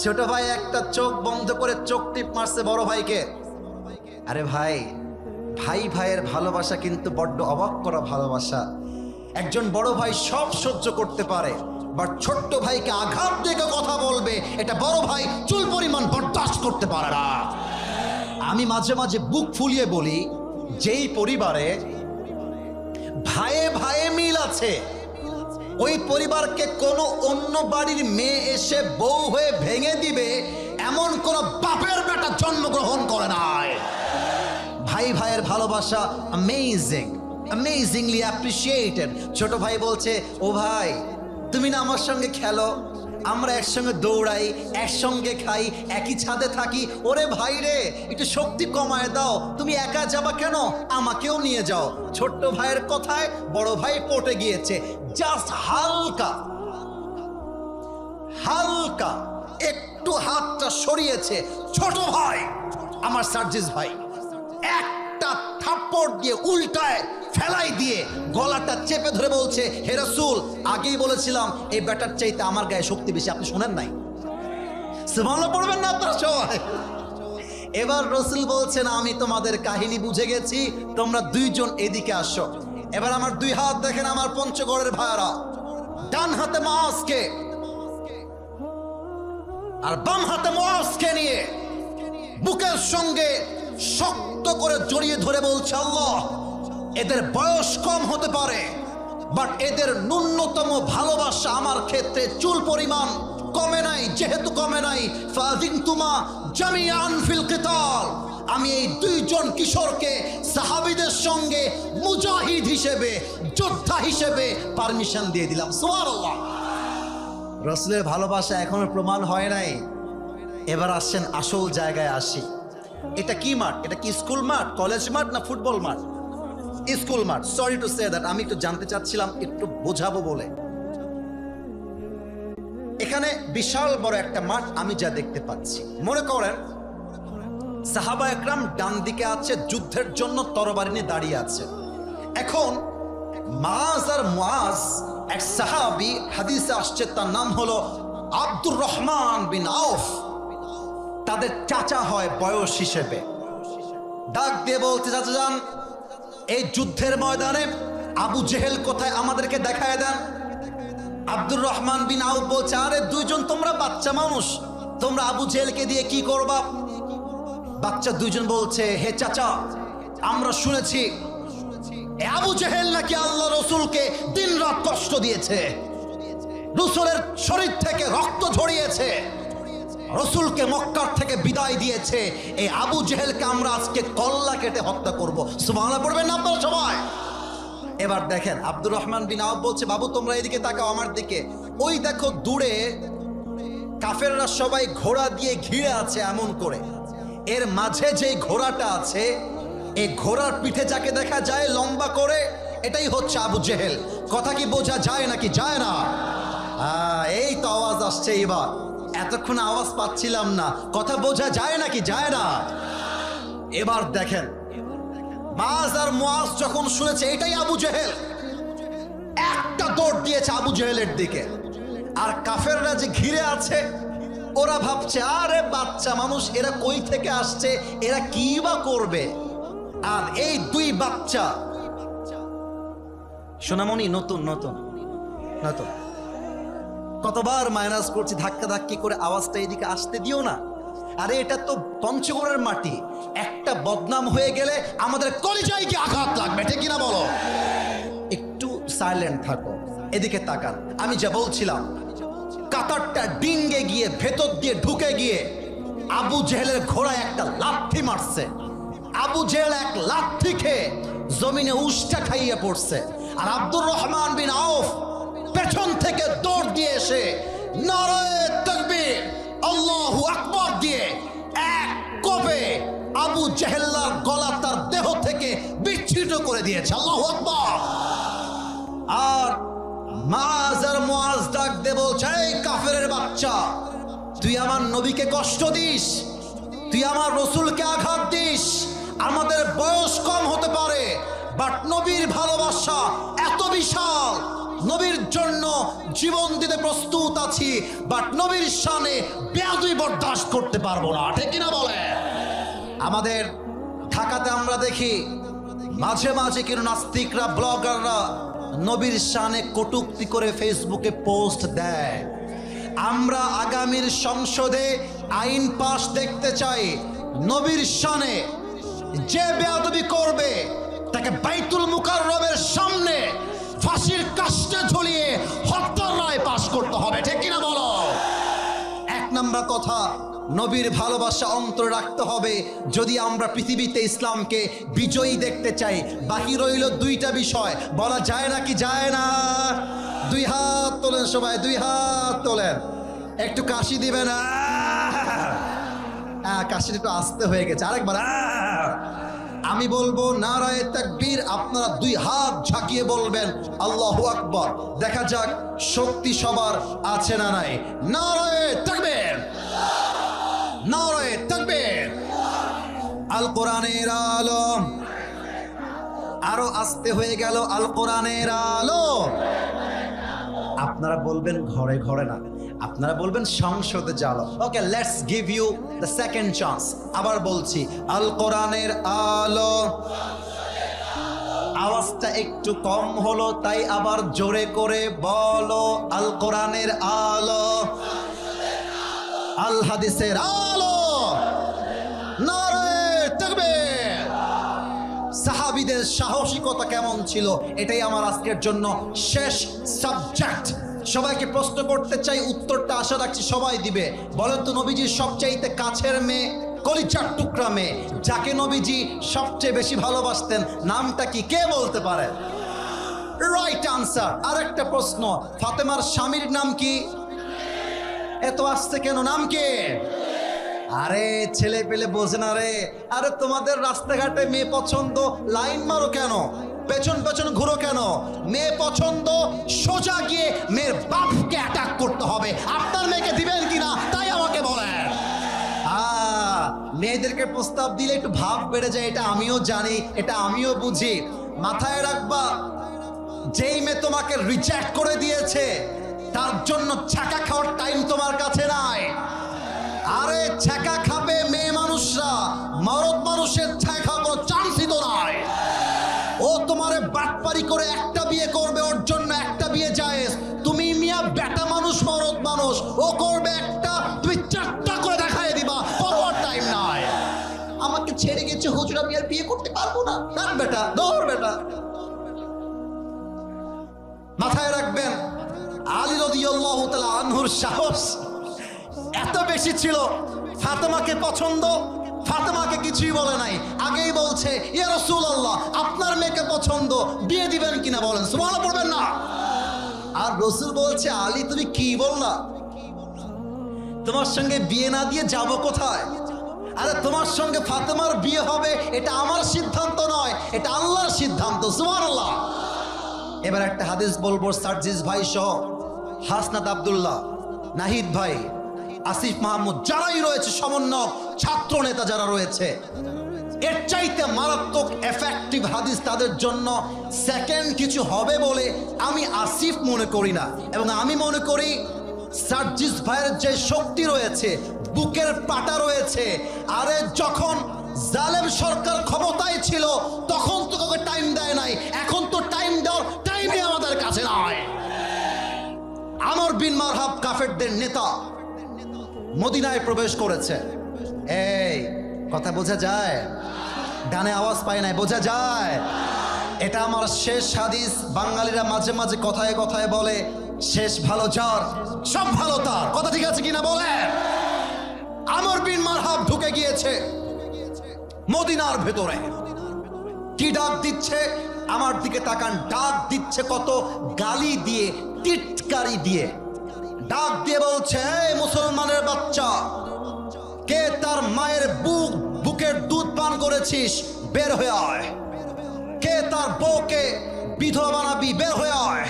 ছোট ভাই একটা চোখ বন্ধ করে চোখ টিপ মারছে বড় ভাইকে। আরে ভাই, ভাই ভাইয়ের ভালোবাসা কিন্তু বড্ড অবাক করা ভালোবাসা। একজন বড় ভাই সব সহ্য করতে পারে, বাট ছোট্ট ভাইকে আঘাত দিয়ে কথা বলবে, এটা বড় ভাই চুল পরিমাণ বরদাস্ত করতে পারে না। আমি মাঝে মাঝে বুক ফুলিয়ে বলি, যেই পরিবারে ভাইয়ে ভাইয়ে মিল আছে, ওই পরিবারকে কোনো অন্য বাড়ির মেয়ে এসে বউ হয়ে ভেঙে দিবে এমন কোন বাপের বেটা জন্মগ্রহণ করে নাই। ভাই ভাইয়ের ভালোবাসা অ্যামেজিং, অ্যামেজিংলি অ্যাপ্রিসিয়েটেড। ছোট ভাই বলছে, ও ভাই তুমি না আমার সঙ্গে খেলো, আমরা একসঙ্গে দৌড়াই, একসঙ্গে খাই, একই ছাদে থাকি, ওরে ভাই রে একটু শক্তি কমায় দাও, তুমি একা যাবা কেন, আমাকেও নিয়ে যাও। ছোট্ট ভাইয়ের কথায় বড় ভাই পটে গিয়েছে, জাস্ট হালকা হালকা একটু হাতটা সরিয়েছে, ছোট ভাই আমার সার্জিস ভাই একটা থাপ্পড় দিয়ে উল্টায় ফেলাই দিয়ে গলাটা চেপে ধরে বলছে, হে রাসূল, আগেই বলেছিলাম এই ব্যাটার চাইতে আমার গায়ে শক্তি বেশি, আপনি শোনেন নাই? সুবহানাল্লাহ পড়বেন না আপনারা সবাই? এবার রাসূল বলছেন, আমি তোমাদের কাহিনী বুঝে গেছি, তোমরা দুইজন এদিকে আসো। এবার আমার দুই হাত দেখেন, আমার পঞ্চগড়ের ভাইরা, ডান হাতে মুয়াজকে আর বাম হাতে মুয়াজকে নিয়ে বুকের সঙ্গে শক্ত করে জড়িয়ে ধরে বলছে, আল্লাহ এদের বয়স কম হতে পারে, বাট এদের ন্যূনতম ভালোবাসা আমার ক্ষেত্রে চুল পরিমাণ কমে নাই, যেহেতু কমে নাই, ফাযিনতুমা জামিআন ফিল কিতাল, আমি এই দুইজন কিশোরকে সাহাবীদের সঙ্গে মুজাহিদ হিসেবে, যোদ্ধা হিসেবে পারমিশন দিয়ে দিলাম। সুবহানাল্লাহ। রাসূলের ভালোবাসা এখনো প্রমাণ হয় নাই। এবার আসছেন আসল জায়গায় আসি। এটা কি মাঠ? এটা কি স্কুল মাঠ, কলেজ মাঠ না ফুটবল মাঠ? স্কুল মাঠ। সরি টু সে দ্যাট, আমি একটু জানতে চাচ্ছিলাম, একটু বোঝাবো বলে। এখানে বিশাল বড় একটা মাঠ আমি যা দেখতে পাচ্ছি, মনে করেন সাহাবা একরাম ডান দিকে আছে, যুদ্ধের জন্য তরবারি নিয়ে দাঁড়িয়ে আছে। এখন মাস আর মুয়াজ এক সাহাবী, হাদিসে আসছে তার নাম হলো আব্দুর রহমান বিন আউফ, তাদের চাচা হয় বয়স হিসেবে। ডাক দিয়ে বলতে, চাচা যান, এই যুদ্ধের ময়দানে আবু জেহেল কোথায় আমাদেরকে দেখায় দেন। আব্দুর রহমান বিন আউফ বলছে, আরে দুইজন তোমরা বাচ্চা মানুষ, তোমরা আবু জেহেলকে দিয়ে কি করবা? বাচ্চা দুইজন বলছে, হে চাচা, আমরা শুনেছি আবু জেহেল নাকি আল্লাহ রসুলকে দিন রাত কষ্ট দিয়েছে, রসুলের শরীর থেকে রক্ত ঝরিয়েছে, রসুলকে মক্কার থেকে বিদায় দিয়েছে, এই আবু জেহেলকে আমরা আজকে কল্লা কেটে হত্যা করব। সুবহানাল্লাহ পড়বেন না আপনারা সবাই? এবার দেখেন আব্দুর রহমান বিন আওফ বলছে, বাবু তোমরা এদিকে তাকাও আমার দিকে। ওই দেখো দূরে কাফেররা সবাই ঘোড়া দিয়ে ঘিরে আছে এমন করে, এর মাঝে যে ঘোড়াটা আছে এই ঘোড়ার পিঠে যাকে দেখা যায় লম্বা করে, এটাই হচ্ছে আবু জেহেল। কথা কি বোঝা যায় নাকি যায় না? এই তো আওয়াজ আসছে এবার, এতক্ষণ আওয়াজ পাচ্ছিলাম না। কথা বোঝা যায় নাকি যায় না? এবার দেখেন মাজ আর মুআজ যখন শুনেছে এটাই আবু জেহেল, একটা দৌড় দিয়েছে আবু জেহেলের দিকে। আর কাফেররা যে ঘিরে আছে ওরা ভাবছে আরে বাচ্চা মানুষ, এরা কই থেকে আসছে, এরা কি বা করবে। আর এই দুই বাচ্চা, সোনামণি নতুন নতুন নতুন কতবার মাইনাস করছি, ধাক্কা ধাক্কি করে আওয়াজটা এদিকে আসতে দিও না। আরে এটা তো পঞ্চগড়ের মাটি, একটা বদনাম হয়ে গেলে আমাদের কলিজায় কি আঘাত লাগবে, ঠিক কিনা বলো? একটু সাইলেন্ট থাকো, এদিকে তাকান। আমি যা বলছিলাম, কাতারটা ডিঙ্গে গিয়ে ভেতর দিয়ে ঢুকে গিয়ে আবু জেহেলের ঘোড়ায় একটা লাথি মারছে। আবু জেহেল এক লাথি খেয়ে জমিনে উষ্টা খাইয়ে পড়ছে। আর আব্দুর রহমান বিন আওফ পেছন থেকে দৌড় দিয়ে এসে নারায়ে তাকবীর আল্লাহু আকবার দিয়ে এক কোপে আবু জেহেলের গলা তার দেহ থেকে বিচ্ছিন্ন করে দিয়েছে। আল্লাহু আকবার। আর মাজ আর মুআজ ডাক দে বলছে, এই কাফেরের বাচ্চা, তুই আমার নবীকে কষ্ট দিস, তুই আমার রসুলকে আঘাত দিস। আমাদের বয়স কম হতে পারে, বাট নবীর ভালোবাসা এত বিশাল, নবীর জন্য জীবন দিতে প্রস্তুত আছি, বাট নবীর শানে বেয়াদবি বরদাস্ত করতে পারবো না, ঠিক কিনা বলে? আমাদের ঢাকাতে আমরা দেখি মাঝে মাঝে কিন্তু নাস্তিকরা, ব্লগাররা নবীর শানে কটূক্তি করে ফেসবুকে পোস্ট দেয়। আমরা আগামীর সংসদে আইন পাশ দেখতে চাই, নবীর শানে যে বেয়াদবি করবে তাকে বাইতুল মুকাররমের সামনে ফাঁসির কাস্টে ঝুলিয়ে হত্যার রায় পাশ করতে হবে, ঠিক কিনা বলো? এক নাম্বার কথা, নবীর ভালোবাসা অন্তরে রাখতে হবে যদি আমরা পৃথিবীতে ইসলামকে বিজয়ী দেখতে চাই। বাকি রইল দুইটা বিষয়, বলা যায় নাকি যায় না? দুই হাত তোলেন সবাই, দুই হাত তোলেন, একটু কাশি দিবেন। কাশিটা একটু আস্তে হয়ে গেছে, আরেকবার। আমি বলবো নারায়ে তাকবীর, আপনারা দুই হাত ঝাঁকিয়ে বলবেন আল্লাহু আকবার। দেখা যাক শক্তি সবার আছে না নাই। নারায়ে তাকবীর, নারায়ে তাকবীর। আল কোরআনের আলো, আরো আস্তে হয়ে গেল, আল কোরআনের আলো। আপনারা বলবেন ঘরে ঘরে না, আপনারা বলবেন সংসদে জালো। Okay, let's give you the second chance. আবার বলছি, আল কোরআনের আলো। আওয়াজটা একটু কম হলো, তাই আবার জোরে করে বলো, আল কোরআনের আলো, আল হাদিসের আলো। নারায়ে তাকবীর। সাহাবীদের সাহসিকতা কেমন ছিল, এটাই আমার আজকের জন্য শেষ সাবজেক্ট। সবাইকে প্রশ্ন করতে চাই, উত্তরটা আশা রাখছি সবাই দিবে। বলেন তো নবীজির সবচাইতে কাছের মেয়ে, কলিজার টুকরা মেয়ে, যাকে নবীজি সবচেয়ে বেশি ভালোবাসতেন, নামটা কি কে বলতে পারে? Right answer. আরেকটা প্রশ্ন, ফাতেমার স্বামীর নাম কি? এত আসছে কেন, নাম কি? আরে ছেলে পেলে বোঝে না রে। আরে তোমাদের রাস্তাঘাটে মেয়ে পছন্দ, লাইন মারো কেন, পেছন পেছন ঘুরো কেন? মেয়ে পছন্দ, সোজা গিয়ে মেয়ের বাপকে অ্যাটাক করতে হবে। আপনার মেয়েকে দিবেন কিনা তাই আমাকে বলেন। মেয়েদেরকে প্রস্তাব দিলে একটু ভাব বেড়ে যায়, এটা আমিও জানি, এটা আমিও বুঝি। মাথায় রাখবা, যেই মেয়ে তোমাকে রিজেক্ট করে দিয়েছে তার জন্য ছ্যাঁকা খাওয়ার টাইম তোমার কাছে নাই। আরে ছ্যাঁকা খাবে মেয়ে মানুষরা, মরদ মানুষের ছ্যাঁকা খাওয়ার কোনো চান্সই তো নাই। ও তোমারে বাটপারি করে একটা বিয়ে করবে, ওর জন্য একটা বিয়ে জায়েজ। তুমি মিয়া বেটা মানুষ, মরদ মানুষ, ও করবে একটা, তুমি চারটা করে দেখায় দিবা, পরোয়ার টাইম নাই। আমাকে ছেড়ে গেছে হুজুর, আমি আর বিয়ে করতে পারবো না। না বেটা, দৌড় বেটা। মাথায় রাখবেন, আলী রাদিয়াল্লাহু তাআলা আনহুর সাহস এত বেশি ছিল, ফাতেমাকে পছন্দ, ফাতেমাকে কিছুই বলে নাই, আগেই বলছে ইয়া রাসূলুল্লাহ আপনার মেয়েকে পছন্দ, বিয়ে দিবেন কিনা বলেন, সুবহানাল্লাহ পড়বেন না? আর রসুল বলছে আলী তুমি কি বললা, তোমার সঙ্গে বিয়ে না দিয়ে যাব কোথায়? আরে তোমার সঙ্গে ফাতেমার বিয়ে হবে এটা আমার সিদ্ধান্ত নয়, এটা আল্লাহর সিদ্ধান্ত, সুবহানাল্লাহ। এবার একটা হাদিস বলবো, সার্জিস ভাই সহ হাসনাত আব্দুল্লাহ, নাহিদ ভাই, আসিফ মাহমুদ যারাই রয়েছে, সমন্বয়ক ছাত্র নেতা যারা রয়েছে, এর চাইতে মারাত্মক এফেক্টিভ হাদিস তাদের জন্য সেকেন্ড কিছু হবে বলে আমি আসিফ মনে করি না। এবং আমি মনে করি সার্জিস ভাইয়ের যে শক্তি রয়েছে, বুকের পাটা রয়েছে, আরে যখন জালেম সরকার ক্ষমতায় ছিল তখন তো কাউকে টাইম দেয় নাই, এখন তো টাইম দেওয়ার টাইমই আমাদের কাছে নয়। আমর বিন মারহাব কাফেরদের নেতা মদিনায় প্রবেশ করেছে। এই কথা বোঝা যায়? ডানে আওয়াজ পায় নাই, বোঝা যায়? এটা আমার শেষ হাদিস। বাঙালিরা মাঝে মাঝে কথায় কথায় বলে শেষ ভালো যার সব ভালো তার, কথা ঠিক আছে কিনা বলে? আমর বিন মারহাব ঢুকে গিয়েছে মদিনার ভেতরে। কি ডাক দিচ্ছে? আমার দিকে তাকান, ডাক দিচ্ছে কত গালি দিয়ে, টিটকারি দিয়ে ডাক দিয়ে বলছে, এই মুসলমানের বাচ্চা, কে তার মায়ের বুকের দুধ পান করেছিস, বের হয়ে আয়। কে তার বউকে বিধবা বানাবি, বের হয়ে আয়।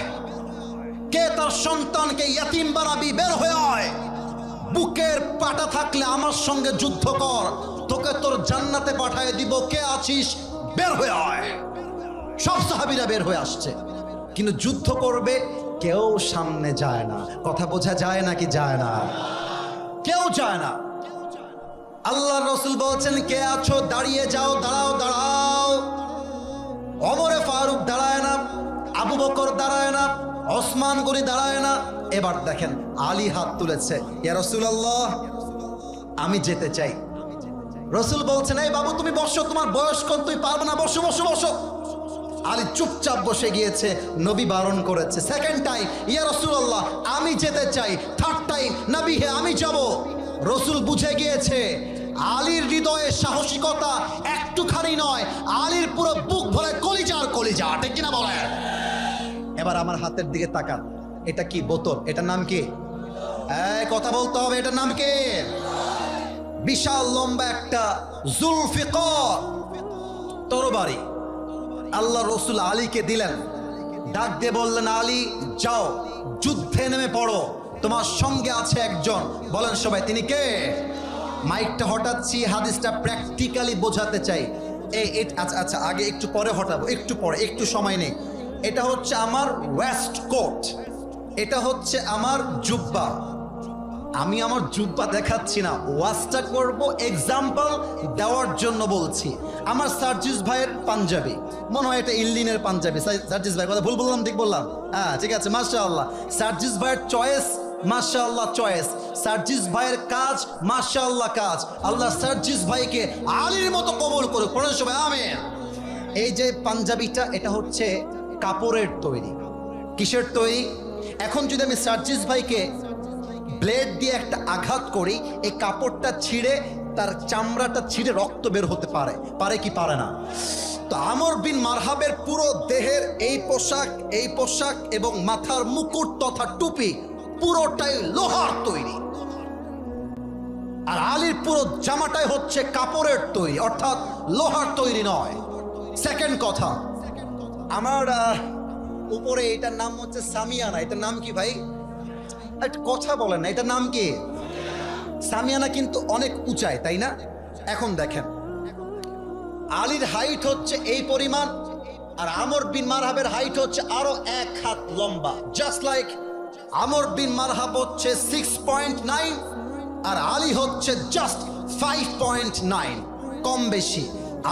কে তার সন্তানকে ইয়াতিম বানাবি, বের হয়ে আয়। বুকের পাটা থাকলে আমার সঙ্গে যুদ্ধ কর, তোকে তোর জান্নাতে পাঠিয়ে দিব। কে আছিস, বের হয়ে আয়। সব সাহাবীরা বের হয়ে আসছে, কিন্তু যুদ্ধ করবে কেউ সামনে যায় না। কথা বোঝা যায় নাকি যায় না? কেউ যায় না। আল্লাহর রাসূল বলছেন, কে আছো দাঁড়িয়ে যাও, দাঁড়াও দাঁড়াও। ওমরে ফারুক দাঁড়ায় না, আবু বকর দাঁড়ায় না, ওসমান গনি দাঁড়ায় না। এবার দেখেন আলী হাত তুলেছে, ইয়া রাসূলুল্লাহ আমি যেতে চাই। রাসূল বলছেন, এই বাবু তুমি বসো, তোমার বয়স কত, তুই পারবে না, বসো বসো বসো। আলী চুপচাপ বসে গিয়েছে, নবী বারণ করেছে। সেকেন্ড টাইম, ইয়া রাসূলুল্লাহ আমি যেতে চাই। থার্ড টাইম, নবী হে আমি যাব। রাসূল বুঝে গিয়েছে আলীর হৃদয়ে সাহসিকতা একটুখানি নয়, আলীর পুরো বুক ভরে কলিজার কলিজা, ঠিক কিনা বলে? এবার আমার হাতের দিকে তাকান, এটা কি বোতল, এটার নাম কি? এই কথা বলতে হবে, এটার নাম কি? বিশাল লম্বা একটা জুলফিকার তরবারি আল্লাহ রসুল আলীকে দিলেন। ডাক দিয়ে বললেন, আলী যাও যুদ্ধে নেমে পড়ো, তোমার সঙ্গে আছে একজন। বলেন সবাই তিনি কে? মাইকটা হঠাৎছি, হাদিসটা প্র্যাকটিক্যালি বোঝাতে চাই। আচ্ছা আচ্ছা, আগে একটু পরে হটাবো, একটু পরে, একটু সময় নেই। এটা হচ্ছে আমার ওয়েস্ট কোট, এটা হচ্ছে আমার জুব্বা। আমি আমার জুব্বা দেখাচ্ছি না, ওয়াজটা করব এক্সাম্পল দেওয়ার জন্য বলছি। আমার সার্জিস ভাইয়ের পাঞ্জাবি, মনে হয় এটা ইল্লিনের পাঞ্জাবি। সার্জিস ভাই কথা ভুল বললাম, ঠিক বললাম? হ্যাঁ ঠিক আছে, মাশাআল্লাহ। সার্জিস ভাইয়ের চয়েস, মাশাআল্লাহ চয়েস। সার্জিস ভাইয়ের কাজ, মাশাআল্লাহ কাজ। আল্লাহ সার্জিস ভাইকে আলীর মতো কবুল করুক, পড়েন সবাই আমিন। এই যে পাঞ্জাবিটা, এটা হচ্ছে কাপড়ের তৈরি। কিসের তৈরি? এখন যদি আমি সার্জিস ভাইকে ব্লেড দিয়ে একটা আঘাত করি, এই কাপড়টা ছিঁড়ে, তার চামড়াটা ছিঁড়ে রক্ত বের হতে পারে, পারে কি পারে না? তো আমর বিন মারহাবের পুরো দেহের এই পোশাক এবং মাথার মুকুট তথা টুপি পুরোটাই লোহার তৈরি, আর আলীর পুরো জামাটাই হচ্ছে কাপড়ের তৈরি, অর্থাৎ লোহার তৈরি নয়। সেকেন্ড কথা, আমার উপরে এটার নাম হচ্ছে সামিয়ানা। এটার নাম কি ভাই? একটা কথা বলেন না, এটার নাম কি? সামিয়ানা কিন্তু অনেক উঁচায়, তাই না? এখন দেখেন আলীর হাইট হচ্ছে এই পরিমাণ, আর আমর বিন মারহাবের হাইট হচ্ছে আরো 1 হাত লম্বা। জাস্ট লাইক আমর বিন মারহাব হচ্ছে 6.9 আর আলী হচ্ছে জাস্ট 5.9, কম বেশি।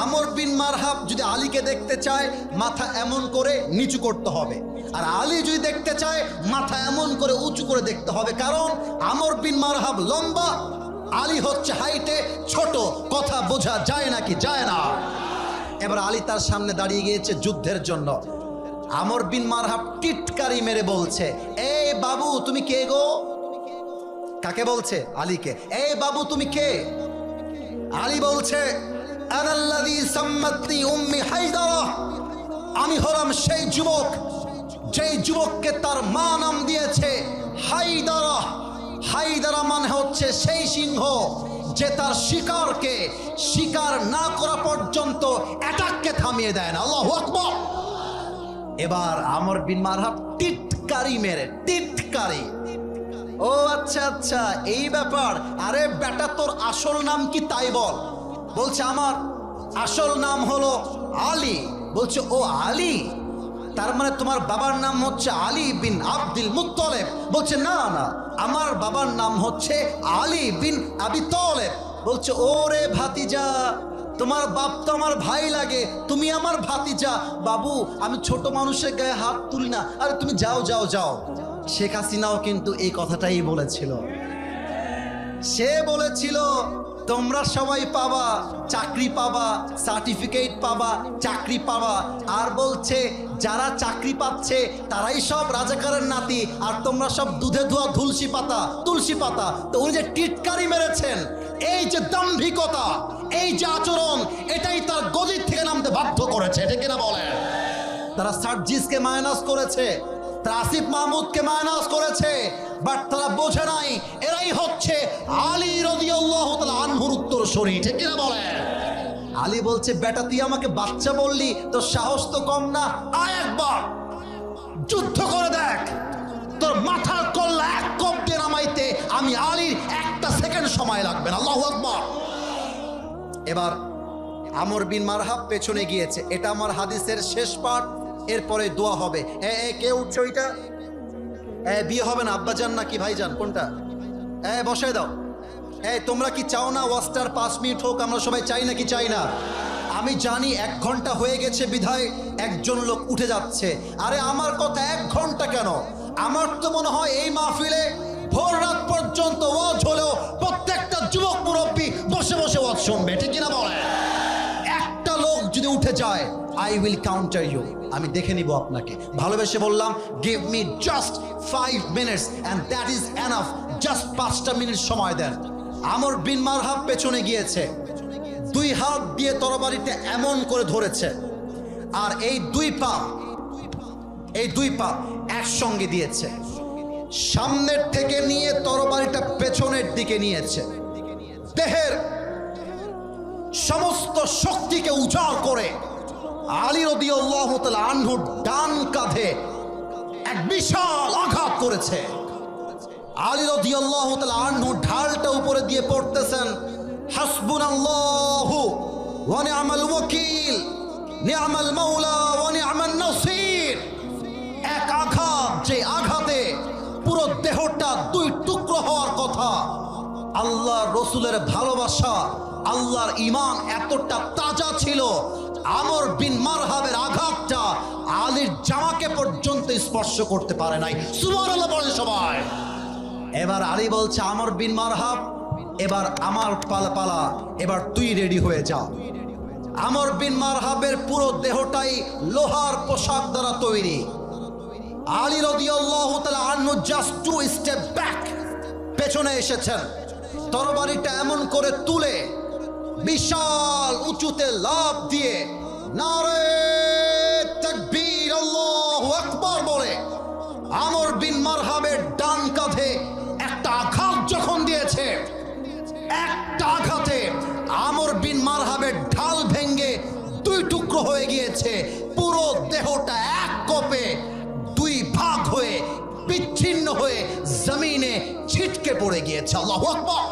আমর বিন মারহাব যদি আলীকে দেখতে চায় মাথা এমন করে নিচু করতে হবে, আর আলী যদি দেখতে চায় মাথা এমন করে উঁচু করে দেখতে হবে, কারণ আমর বিন মারহাব লম্বা, আলী হচ্ছে হাইটে ছোট। কথা বোঝা যায় নাকি যায় না? এবার আলী তার সামনে দাঁড়িয়ে গিয়েছে যুদ্ধের জন্য। আমর বিন মারহাব টিটকারি মেরে বলছে, এই বাবু তুমি কে গো? কাকে বলছে? আলীকে। এই বাবু তুমি কে? আলী বলছে আনাল্লাযী সাম্মাতনি উম্মি হায়দারা, আমি হলাম সেই যুবক যেই যুবককে তার মা নাম দিয়েছে হায়দারা। হায়দারা মানে হচ্ছে সেই সিংহ যে তার শিকারকে শিকার না করা পর্যন্ত অ্যাটাককে থামিয়ে দেয় না। আল্লাহু আকবার। এবার আমর বিন মারহাব টিটকারি মেরে, টিটকারি, ও আচ্ছা আচ্ছা এই ব্যাপার, আরে বেটা তোর আসল নাম কি তাই বল। বলছে আমার আসল নাম হলো আলী। বলছে ও আলী, তার মানে তোমার বাবার নাম হচ্ছে আলী বিন আব্দুল মুত্তালিব। বলছে না না, আমার বাবার নাম হচ্ছে আলী বিন আবি তালেব। বলছে ওরে ভাতিজা, তোমার বাপ তো আমার ভাই লাগে, তুমি আমার ভাতিজা। বাবু আমি ছোট মানুষের গায়ে হাত তুলি না, আরে তুমি যাও যাও যাও। শেখ হাসিনাও কিন্তু এই কথাটাই বলেছিল। সে বলেছিল তোমরা সবাই পাবা, চাকরি পাবা, সার্টিফিকেট পাবা, চাকরি পাবা। আর বলছে যারা চাকরি পাচ্ছে তারাই সব রাজাকারের নাতি, আর তোমরা সব দুধে ধোয়া তুলসী পাতা, তুলসী পাতা। তো উনি যে টিটকারি মেরেছেন, এই যে দাম্ভিকতা, এই যে আচরণ, এটাই তার গদির থেকে নামতে বাধ্য করেছে। এটা কিনা বলেন? তারা সার্জিসকে মাইনাস করেছে, তারা আসিফ মাহমুদকে মাইনাস করেছে, বাট তারা বোঝে নাই এরাই হচ্ছে আলী রাদিয়াল্লাহু তাআলা আনহুর উত্তরসূরি। ঠিক কিনা বলেন? আলী বলছে বেটা তুই আমাকে বাচ্চা বললি, তোর সাহস তো কম না, আয় একবার যুদ্ধ করে দেখ, তোর মাথার কল্লা এক কোপ দিয়ে নামাইতে আমি আলীর একটা সেকেন্ড সময় লাগবে না। আল্লাহু আকবার। এবার আমর বিন মারহাব পেছনে গিয়েছে। এটা আমার হাদিসের শেষ পার্ট, এরপরে দোয়া হবে। কে উঠছে ওইটা? বিয়ে হবে না আব্বাজান নাকি ভাইজান, কোনটা? বসায় দাও। তোমরা কি চাও না ওয়াস্টার 5 মিনিট হোক? আমরা সবাই চাই নাকি চাই না? আমি জানি 1 ঘন্টা হয়ে গেছে বিধায় একজন লোক উঠে যাচ্ছে। আরে আমার কথা 1 ঘন্টা কেন, আমার তো মনে হয় এই মাহফিলে ভোর রাত পর্যন্ত ওয়াজ হলেও প্রত্যেকটা যুবক মুরব্বী বসে বসে ওয়াজ শুনবে। ঠিক কিনা বলে? একটা লোক যদি উঠে যায়, আই উইল কাউন্টার ইউ, আমি দেখে নিব আপনাকে। ভালোবেসে বললাম give me just 5 minutes and that is enough. Just 5টা মিনিট সময় দেন। আমর বিন মারহাব পেছনে গিয়েছে, 2 হাত দিয়ে তরবারিতে এমন করে ধরেছে, আর এই 2 পা একসঙ্গে দিয়েছে, সামনের থেকে নিয়ে তরবারিটা পেছনের দিকে নিয়েছে, দেহের সমস্ত শক্তিকে উজাড় করে আলী রাদিয়াল্লাহু তাআলা আনহুর ডান কাঁধে এক বিশাল আঘাত করেছে। আলী রাদিয়াল্লাহু তাআলা আনহু ঢালটা উপরে দিয়ে পড়তেছেন হাসবুনাল্লাহু ওয়া নি'মাল ওয়াকিল নি'মাল মাওলা ওয়া নি'মান নাসির। এক আঘাত, যে আঘাতে পুরো দেহটা 2 টুকরো হওয়ার কথা। আল্লাহর রাসূলের ভালোবাসা, আল্লাহর ঈমান এতটা তাজা ছিল, আমর বিন মারহাবের আঘাতটা আলীর জামাকে পর্যন্ত স্পর্শ করতে পারে নাই। সুবহানাল্লাহ বলেন সবাই। এবার আলী বলছে আমর বিন মারহাব, এবার আমার পালা, এবার তুই রেডি হয়ে যা। আমর বিন মারহাবের পুরো দেহটাই লোহার পোশাক দ্বারা তৈরি। আলী রাদিয়াল্লাহু তাআলা আনহু জাস্ট 2 স্টেপ ব্যাক, পেছনে এসেছেন, তরবারিটা এমন করে তুলে বিশাল উঁচুতে লাফ দিয়ে নারে তাকবীর আল্লাহু আকবার বলে আমর বিন মারহাবের ডান কাঁধে একটা আঘাত যখন দিয়েছে, একটা আঘাতে আমর বিন মারহাবের ঢাল ভেঙে 2 টুকরো হয়ে গিয়েছে। পুরো দেহটা এক কোপে 2 ভাগ হয়ে বিচ্ছিন্ন হয়ে জমিনে ছিটকে পড়ে গিয়েছে। আল্লাহু আকবার।